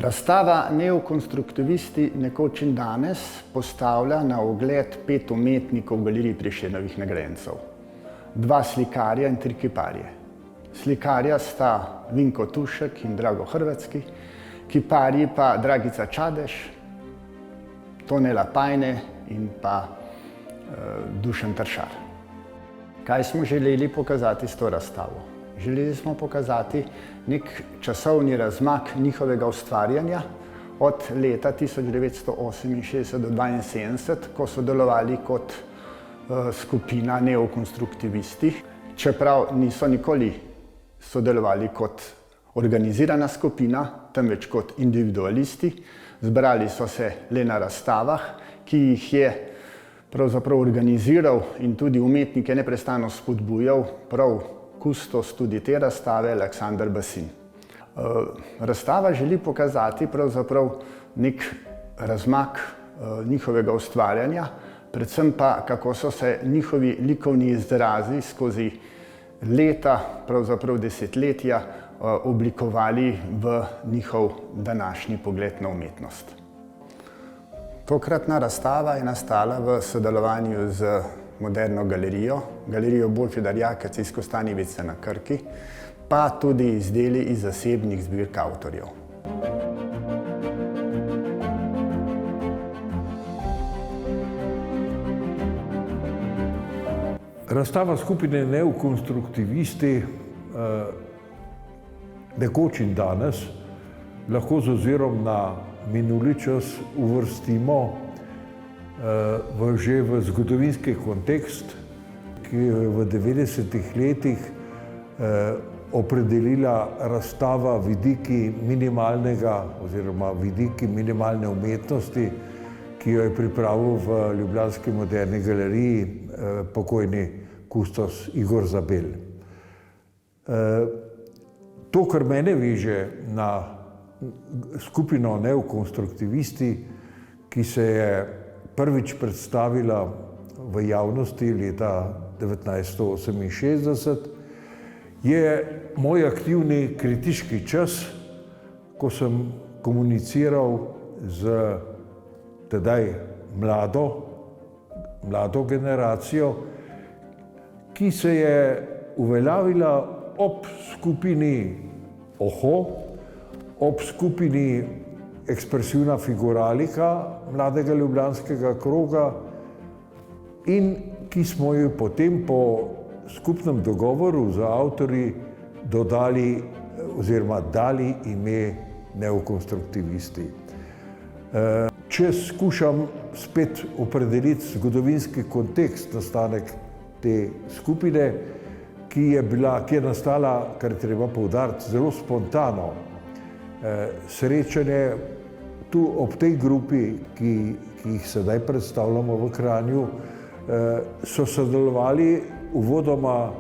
Razstava Neokonstruktivisti nekoč in danes postavlja na ogled 5 umetnikov v galeriji Prešernovih nagrajencev. 2 slikarja in 3 kiparje. Slikarja sta Vinko Tušek in Drago Hrvatski, kiparji pa Dragica Čadež, Tone Lapajne in pa Dušan Tršar. Kaj smo želeli pokazati s to razstavo? Želeli smo pokazati nek časovni razmak njihovega ustvarjanja od leta 1968 do 1972, ko so delovali kot skupina Neokonstruktivisti, čeprav niso nikoli sodelovali kot organizirana skupina, temveč kot individualisti. Zbrali so se le na razstavah, ki jih je pravzaprav organiziral in tudi umetnike neprestano spodbujal prav kustos tudi te razstave Aleksander Basin. Razstava želi pokazati pravzaprav nek razmak njihovega ustvarjanja, predvsem pa kako so se njihovi likovni izrazi skozi leta, pravzaprav desetletja, oblikovali v njihov današnji pogled na umetnost. Tokratna razstava je nastala v sodelovanju z Moderno galerijo, galerijo Bolfidar Jakec iz Kostanjevice na Krki, pa tudi izdeli iz zasebnih zbirk avtorjev. Razstava skupine Neokonstruktivisti nekoč in danes lahko z ozirom na minuli čas uvrstimo že v zgodovinski kontekst, ki je v 90-ih letih opredelila razstava vidiki minimalnega oziroma vidiki minimalne umetnosti, ki jo je pripravil v ljubljanski Moderni galeriji pokojni kustos Igor Zabel. To, kar mene veže na skupino Neokonstruktivisti, ki se je prvič predstavila v javnosti leta 1968, je moj aktivni kritiški čas, ko sem komuniciral z tedaj mlado generacijo, ki se je uveljavila ob skupini Oho, ob skupini Ekspresivna figuralika mladega ljubljanskega kroga in ki smo jo potem po skupnem dogovoru z avtorji dodali oziroma dali ime Neokonstruktivisti. Če skušam spet opredeliti zgodovinski kontekst, nastanek te skupine, ki je nastala, kar je treba poudariti, zelo spontano. Srečanje tu ob tej grupi, ki jih sedaj predstavljamo v Kranju, so sodelovali uvodoma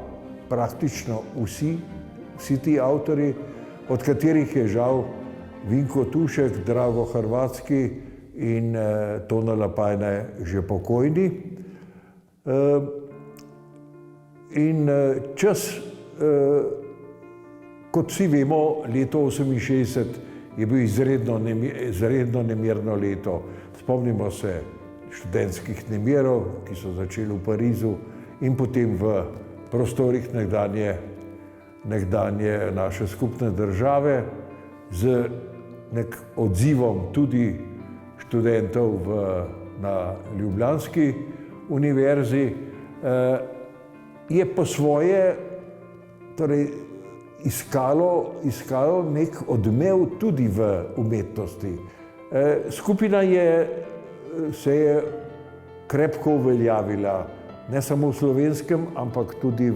praktično vsi ti avtorji, od katerih je žal Vinko Tušek, Drago Hrvatski in Tone Lapajne že pokojni. In čas, kot vsi vemo, leto 1968 je bil izredno nemirno leto. Spomnimo se študentskih nemirov, ki so začeli v Parizu in potem v prostorih nekdanje naše skupne države z nek odzivom tudi študentov na ljubljanski univerzi, je po svoje iskalo nek odmev tudi v umetnosti. Skupina se je krepko uveljavila, ne samo v slovenskem, ampak tudi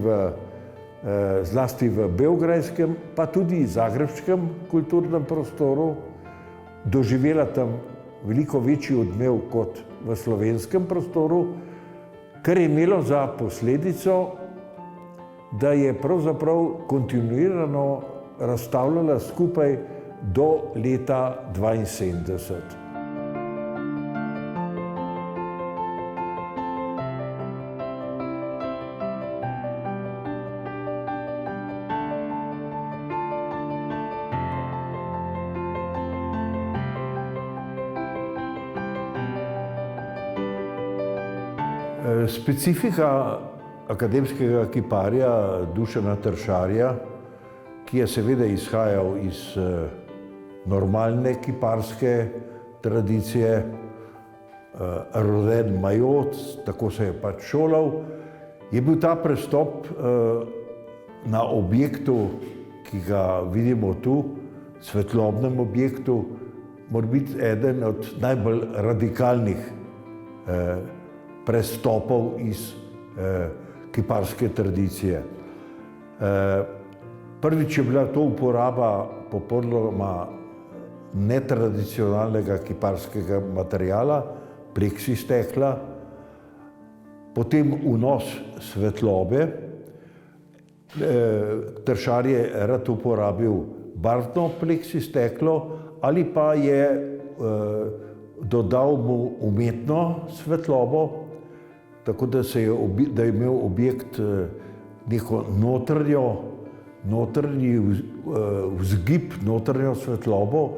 zlasti v beograjskem, pa tudi zagrebškem kulturnem prostoru, doživela tam veliko večji odmev kot v slovenskem prostoru, kar je imelo za posledico, da je pravzaprav kontinuirano razstavljala skupaj do leta 1972. Specifika akademskega kiparja Dušana Tršarja, ki je seveda izhajal iz normalne kiparske tradicije, roden majot, tako se je pač šolal, je bil ta prestop na objektu, ki ga vidimo tu, svetlobnem objektu, mora biti eden od najbolj radikalnih prestopov iz kiparske tradicije. Prvič je bila to uporaba popolnoma netradicionalnega kiparskega materiala, pleksistekla, potem vnos svetlobe. Tršar je rad uporabil barvno pleksisteklo ali pa je dodal mu umetno svetlobo, tako da je imel objekt neko notranji vzgib, notranjo svetlobo,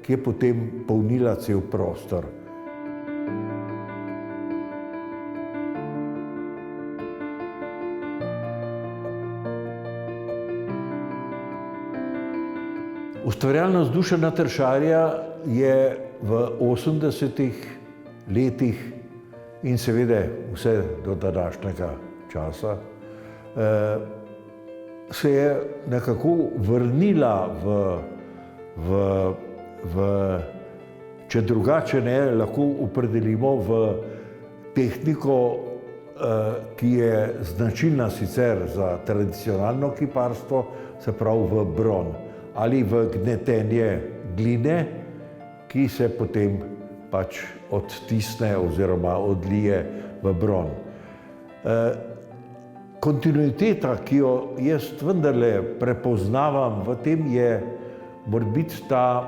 ki je potem polnila cel prostor. Ustvarjalnost Dušana Tršarja je v 80-ih letih in seveda vse do današnjega časa se je nekako vrnila če drugače ne, lahko opredelimo v tehniko, ki je značilna sicer za tradicionalno kiparstvo, se pravi v bron ali v gnetenje gline, ki se potem pač odtisne oziroma odlije v bron. Kontinuiteta, ki jo jaz vendarle prepoznavam v tem, je morebiti ta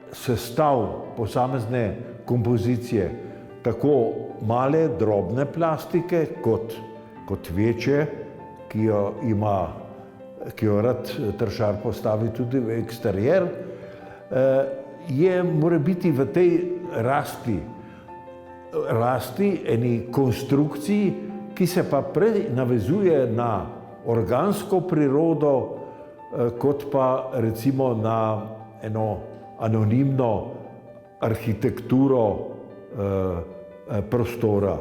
sestav posamezne kompozicije, tako male, drobne plastike kot večje, ki jo rad Tršar postavi tudi v eksterjer, je morebiti v tej rasti eni konstrukciji, ki se pa prej navezuje na organsko prirodo, kot pa recimo na eno anonimno arhitekturo prostora.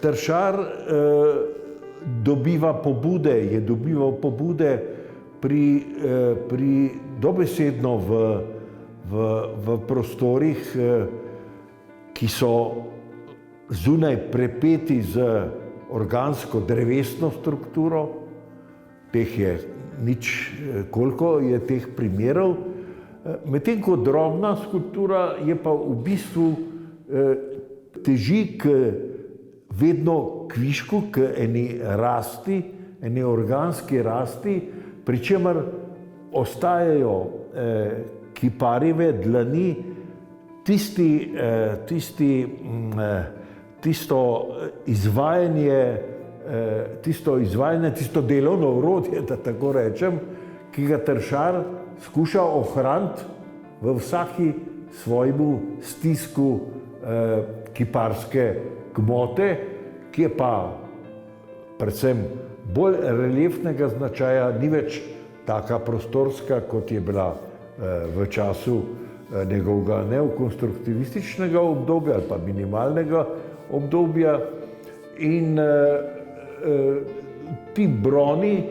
Tršar je dobival pobude pri dobesedno v prostorih, ki so zunaj prepeti z organsko drevesno strukturo. Teh je nič, koliko je teh primerov. Medtem ko drobna skulptura je pa v bistvu teži vedno k višku, k eni organski rasti, pri čemer ostajajo kiparjeve dlani tisto izvajanje, tisto delovno orodje, da tako rečem, ki ga Tršar skuša ohraniti v vsaki svojemu stisku kiparske gmote, ki je pa predvsem bolj reliefnega značaja, ni več taka prostorska, kot je bila v času njegovega neokonstruktivističnega obdobja ali pa minimalnega obdobja. In ti broni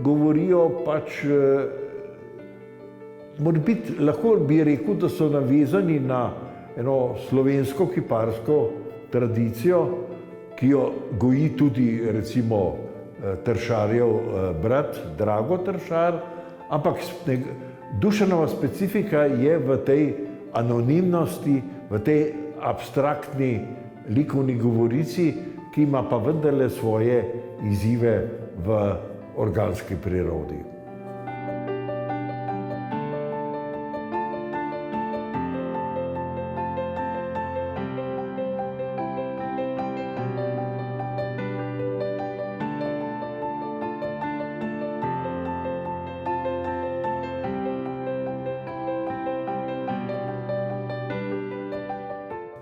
govorijo pač, lahko bi rekel, da so navezani na eno slovensko kiparsko tradicijo, ki jo goji tudi recimo Tršarjev brat Drago Tršar, ampak Dušanova specifika je v tej anonimnosti, v tej abstraktni likovni govorici, ki ima pa vendarle svoje izzive v organski prirodi.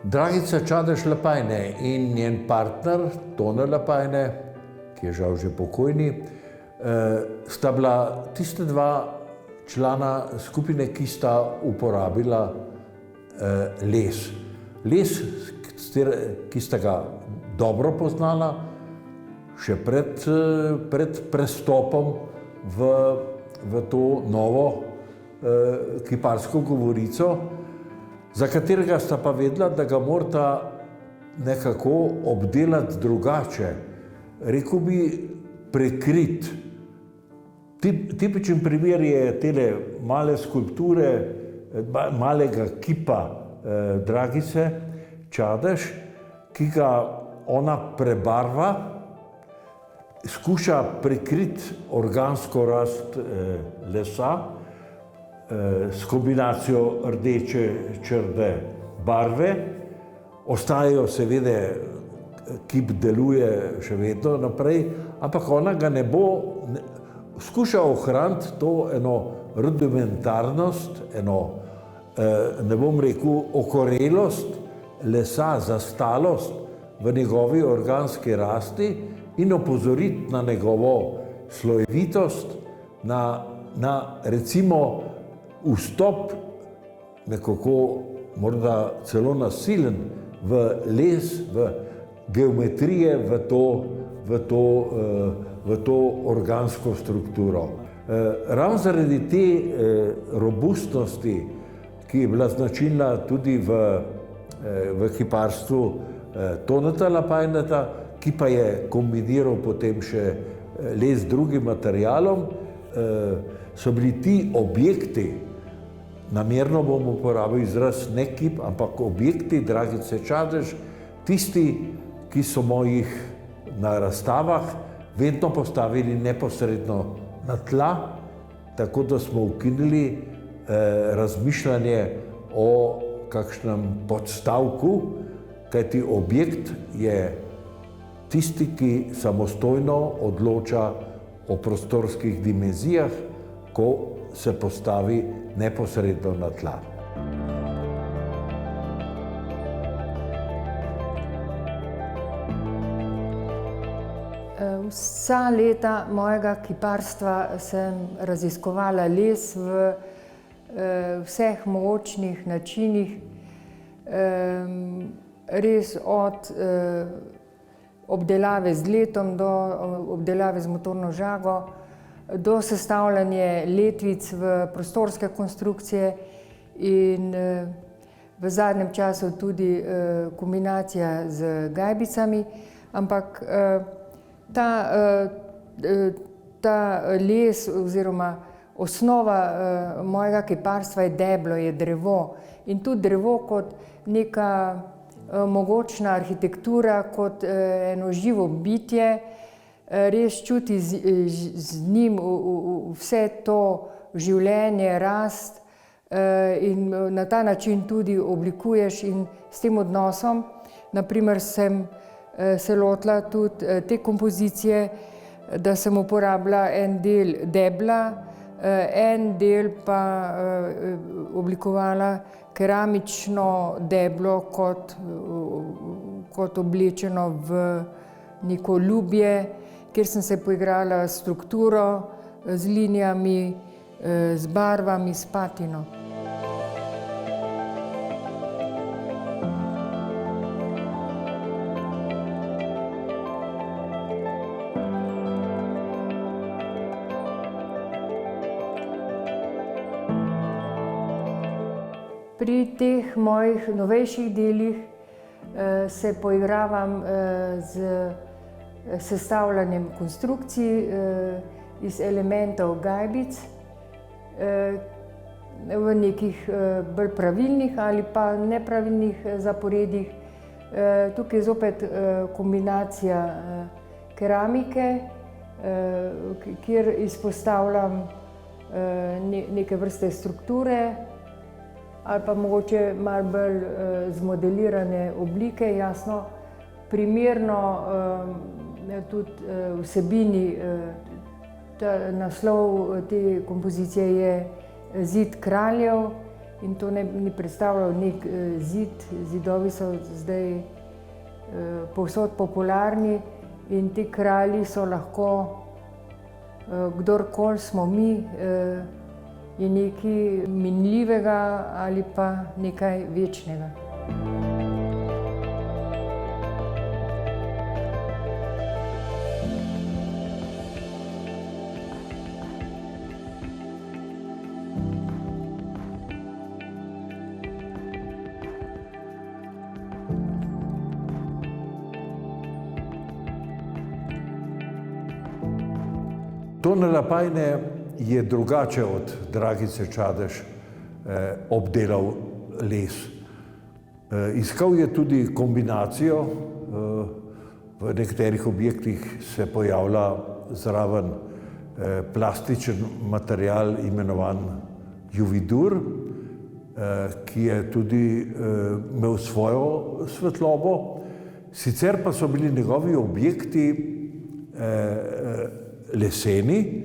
Dragica Čadež-Lapajne in njen partner Tone Lapajne, ki je žal že pokojni, sta bila tiste dva člana skupine, ki sta uporabila les. Les, ki sta ga dobro poznala, še pred prestopom v to novo kiparsko govorico, za katerega sta pa vedela, da ga morata nekako obdelati drugače. Rekel bi prekrit. Tipičen primer je tele male skulpture, malega kipa Dragice Čadež, ki ga ona prebarva, skuša prekriti organsko rast lesa s kombinacijo rdeče, črne barve. Ostajajo seveda, kip deluje še vedno naprej, ampak ona ga ne bo, skuša ohraniti to eno rudimentarnost, eno, ne bom rekel, okorelost lesa, zastalost v njegovi organski rasti in opozoriti na njegovo slojevitost, na recimo vstop nekako morda celo nasilen v les, v geometrije, v to organsko strukturo. Ravno zaradi te robustnosti, ki je bila značilna tudi v kiparstvu Toneta Lapajneta, ki pa je kombiniral potem še les z drugim materialom, so bili ti objekti, namerno bom uporabil izraz ne kip, ampak objekti Dragice Čadež, tisti, ki so mojih na razstavah vedno postavili neposredno na tla, tako da smo ukinili razmišljanje o kakšnem podstavku, kajti objekt je tisti, ki samostojno odloča o prostorskih dimenzijah, ko se postavi neposredno na tla. Vsa leta mojega kiparstva sem raziskovala les v vseh mogočnih načinih, res od obdelave z letom do obdelave z motorno žago, do sestavljanja letvic v prostorske konstrukcije in v zadnjem času tudi kombinacija z gajbicami, ampak ta les oziroma osnova mojega kiparstva je deblo, je drevo in tudi drevo kot neka mogočna arhitektura, kot eno živo bitje, res čuti z njim vse to življenje, rast in na ta način tudi oblikuješ in s tem odnosom, naprimer sem se lotila tudi te kompozicije, da sem uporabila en del debla, en del pa oblikovala keramično deblo kot oblečeno v neko ljubje, kjer sem se poigrala s strukturo, z linijami, z barvami, s patino. Pri teh mojih novejših delih se poigravam z sestavljanjem konstrukcij iz elementov gajbic v nekih bolj pravilnih ali pa nepravilnih zaporedih. Tukaj je zopet kombinacija keramike, kjer izpostavljam neke vrste strukture ali pa mogoče malo bolj zmodelirane oblike, jasno, primerno tudi vsebini. Naslov te kompozicije je Zid kraljev in to ni predstavljal nek zid. Zidovi so zdaj povsod popularni in ti kralji so lahko, kdorkoli smo mi, je nekaj minljivega ali pa nekaj večnega. Tone Lapajne je drugače od Dragice Čadež obdelal les. Iskal je tudi kombinacijo, v nekaterih objektih se pojavlja zraven plastičen material imenovan juvidur, ki je tudi imel svojo svetlobo. Sicer pa so bili njegovi objekti leseni,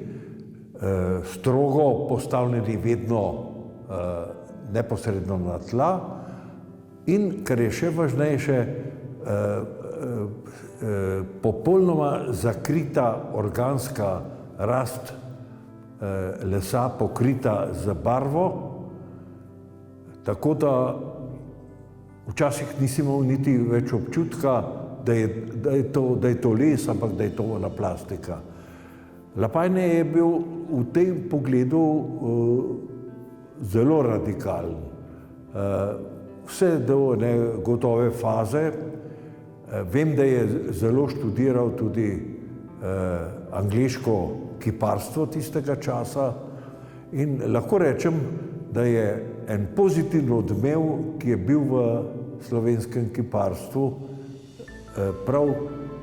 strogo postavljeni vedno neposredno na tla in, kar je še važnejše, popolnoma zakrita organska rast lesa, pokrita z barvo, tako da včasih nisi imel niti več občutka, da je to les, ampak da je to ona plastika. Lapajne je bil v tem pogledu zelo radikalen. Vse do gotove faze. Vem, da je zelo študiral tudi angleško kiparstvo tistega časa in lahko rečem, da je en pozitiven odmev, ki je bil v slovenskem kiparstvu, prav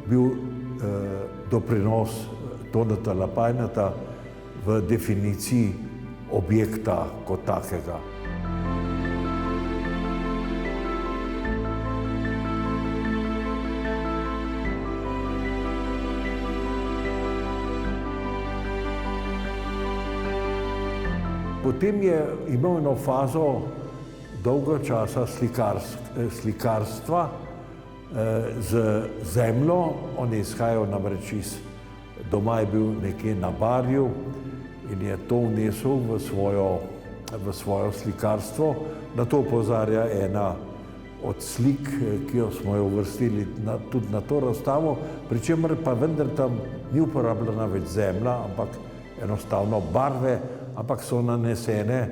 bil doprinos Toneta Lapajneta v definiciji objekta kot takega. Potem je imel eno fazo dolgo časa slikarstva z zemljo. On je izhajal namreč iz doma, je bil nekje na Barju in je to vnesel v svojo slikarstvo. Na to opozarja ena od slik, ki jo smo jo uvrstili tudi na to razstavo, pri čemer pa vendar tam ni uporabljena več zemlja, ampak enostavno barve, ampak so nanesene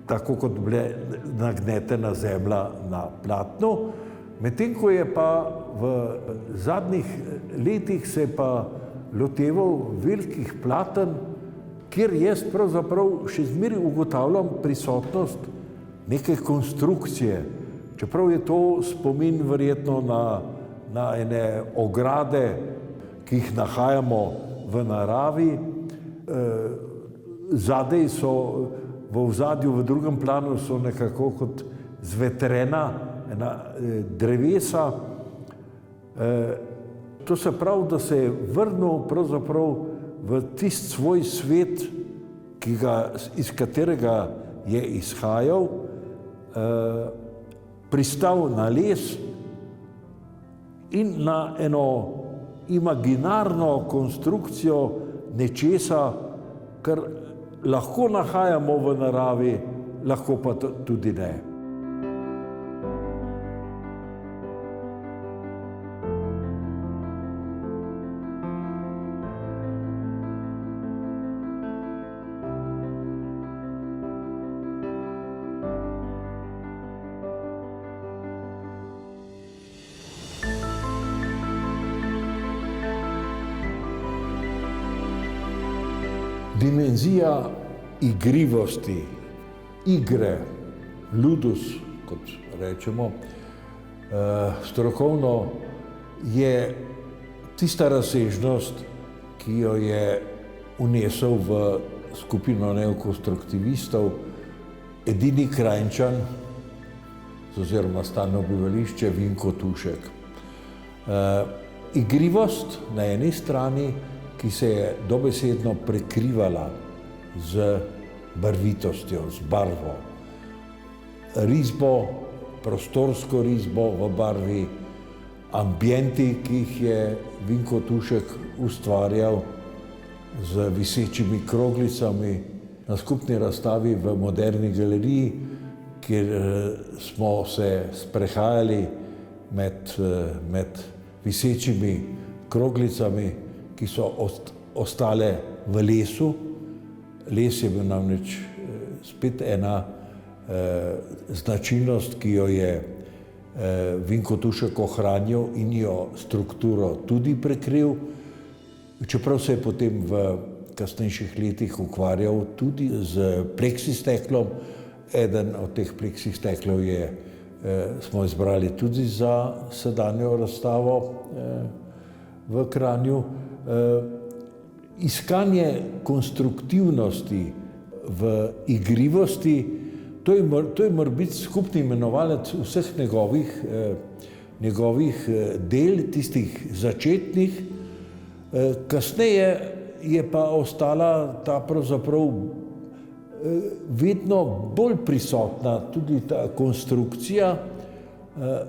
tako, kot bile nagnetena zemlja na platnu. Medtem ko je pa v zadnjih letih se pa loteval velikih platen, kjer jaz pravzaprav še zmeraj ugotavljam prisotnost neke konstrukcije. Čeprav je to spomin verjetno na ene ograde, ki jih nahajamo v naravi. Zadaj so, v ozadju, v drugem planu so nekako kot zvetrena ena drevesa. To se pravi, da se je vrnil pravzaprav v tisti svoj svet, iz katerega je izhajal, pristal na les in na eno imaginarno konstrukcijo nečesa, kar lahko nahajamo v naravi, lahko pa tudi ne. Dimenzija igrivosti, igre, ludus, kot rečemo, strokovno, je tista razsežnost, ki jo je vnesel v skupino neokonstruktivistov edini Kranjčan, oziroma stalno bivališče Vinko Tušek. Igrivost na eni strani, ki se je dobesedno prekrivala z barvitostjo, z barvo. risbo, prostorsko risbo v barvi, ambienti, ki jih je Vinko Tušek ustvarjal z visečimi kroglicami na skupni razstavi v Moderni galeriji, kjer smo se sprehajali med visečimi kroglicami, ki so ostale v lesu. Les je bil namreč spet ena značilnost, ki jo je Vinko Tušek ohranil in jo strukturo tudi prekril, čeprav se je potem v kasnejših letih ukvarjal tudi z pleksisteklom. Eden od teh pleksisteklov smo izbrali tudi za sedanjo razstavo v Kranju. Iskanje konstruktivnosti v igrivosti, to je morebiti skupni imenovalec vseh njegovih del, tistih začetnih. Kasneje je pa ostala ta pravzaprav vedno bolj prisotna tudi ta konstrukcija,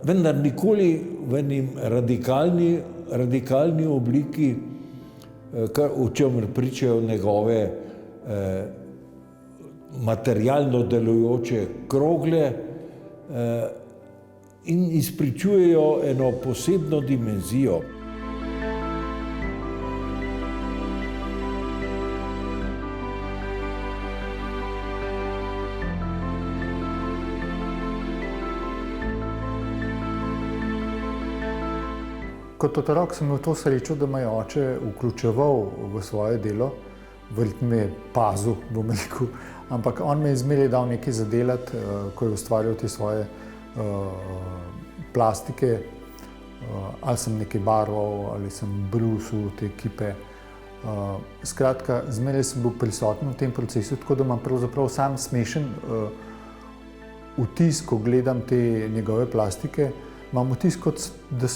vendar nikoli v enim radikalni obliki, o čemer pričajo njegove materialno delujoče krogle in izpričujejo eno posebno dimenzijo. Kot otrok sem imel to srečo, da me je oče vključeval v svoje delo, verjetno me je pazil, bom rekel, ampak on me je zmeraj dal nekaj za delati, ko je ustvarjal te svoje plastike, ali sem nekaj barval, ali sem brusil te kipe. Skratka, zmeraj sem bil prisoten v tem procesu, tako da imam pravzaprav sam smešen vtis, ko gledam te njegove plastike, imam vtis, da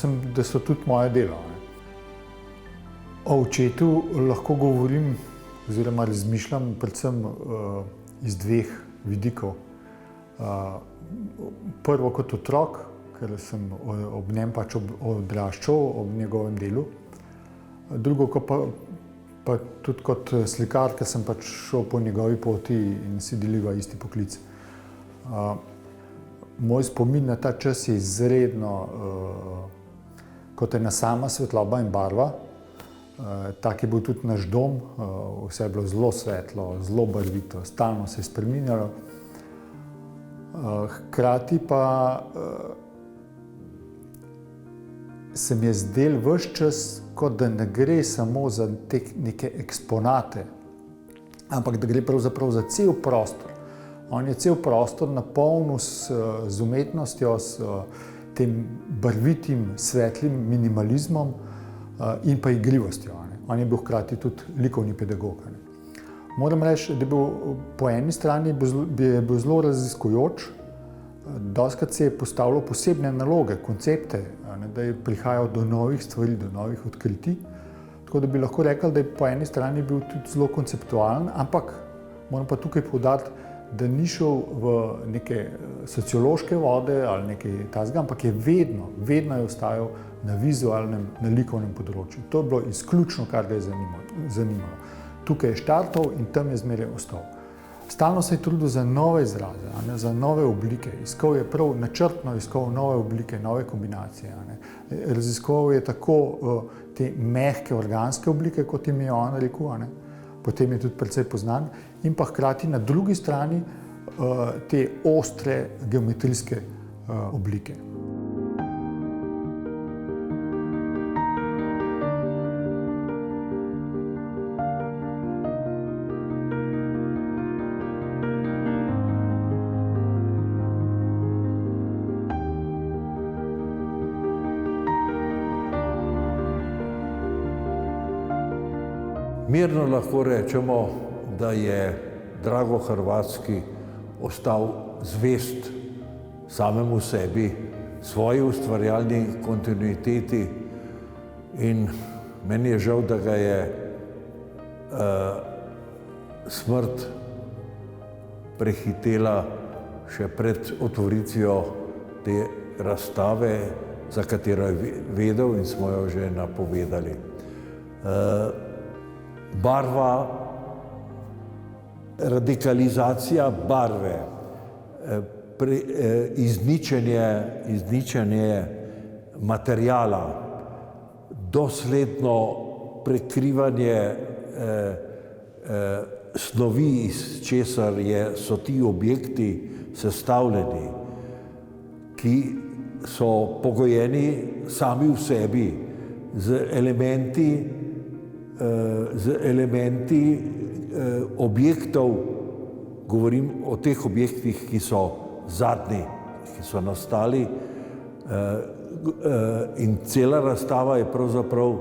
so tudi moje delo. O očetu lahko govorim oziroma razmišljam predvsem iz dveh vidikov. Prvo kot otrok, ker sem ob njem pač odraščal, ob njegovem delu. Drugo pa tudi kot slikar, ker sem pač šel po njegovi poti in si deliva isti poklic. Moj spomin na ta čas je izredno kot ena sama svetloba in barva. Tak je bil tudi naš dom, vse je bilo zelo svetlo, zelo barvito, stalno se je spreminjalo. Hkrati pa se mi je zdelo ves čas, kot da ne gre samo za te neke eksponate, ampak da gre pravzaprav za cel prostor. On je cel prostor napolnil z umetnostjo, s tem barvitim, svetlim minimalizmom in pa igrivostjo. On je bil hkrati tudi likovni pedagog. Moram reči, da je bil po eni strani bil zelo raziskujoč, dostikrat se je postavljal posebne naloge, koncepte, da je prihajal do novih stvari, do novih odkritij. Tako da bi lahko rekli, da je po eni strani bil tudi zelo konceptualen, ampak moram pa tukaj poudariti, da ni šel v neke sociološke vode ali nekaj takega, ampak je vedno je ostajal na vizualnem, na likovnem področju. To je bilo izključno, kar ga je zanimalo. Tukaj je štartal in tam je zmeraj ostal. Stalno se je trudil za nove izraze, za nove oblike. Iskal je prav načrtno, iskal nove oblike, nove kombinacije. Raziskoval je tako te mehke, organske oblike, kot jim je on rekel, potem je tudi precej poznan, in pa hkrati na drugi strani te ostre geometrijske oblike. Mirno lahko rečemo, da je Drago Hrvatski ostal zvest samemu sebi, svoji ustvarjalni kontinuiteti in meni je žal, da ga je smrt prehitela še pred otvoritvijo te razstave, za katero je vedel in smo jo že napovedali. Barva, radikalizacija barve, izničenje materijala, dosledno prekrivanje snovi, iz česar so ti objekti sestavljeni, ki so pogojeni sami v sebi z elementi objektov, govorim o teh objektih, ki so zadnji, ki so nastali, in cela razstava je pravzaprav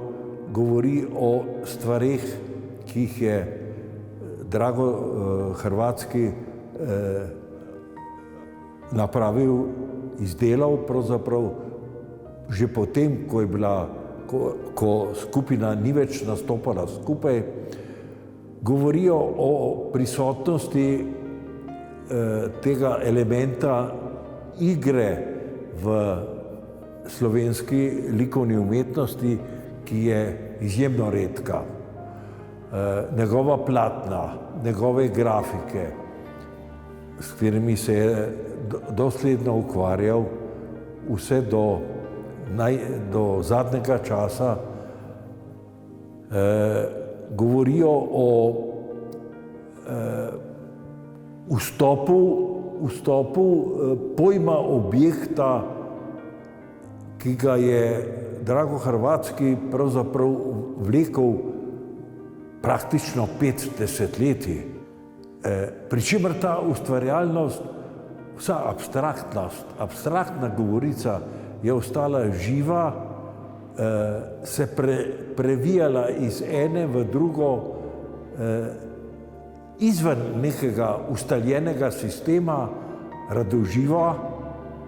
govori o stvareh, ki jih je Drago Hrvatski napravil, izdelal pravzaprav že potem, ko skupina ni več nastopala skupaj. Govorijo o prisotnosti tega elementa igre v slovenski likovni umetnosti, ki je izjemno redka. Njegova platna, njegove grafike, s katerimi se je dosledno ukvarjal vse do zadnjega časa, govorijo o vstopu pojma objekta, ki ga je Drago Hrvatski pravzaprav vlekel praktično 5 desetletij. Pri čemer ta ustvarjalnost, vsa abstraktna govorica je ostala živa, se previjala iz ene v drugo, izven nekega ustaljenega sistema, radoživa,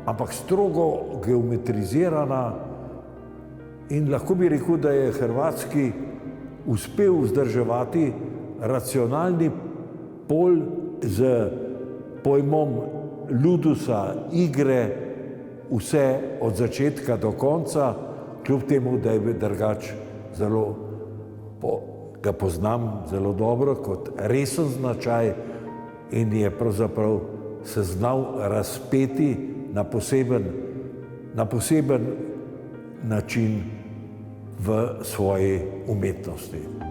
ampak strogo geometrizirana, in lahko bi rekel, da je Hrvatski uspel vzdrževati racionalni pol z pojmom ludusa, igre, vse od začetka do konca, kljub temu, da je drugače ga poznam zelo dobro kot resen značaj in je pravzaprav se znal razpeti na poseben način v svoji umetnosti.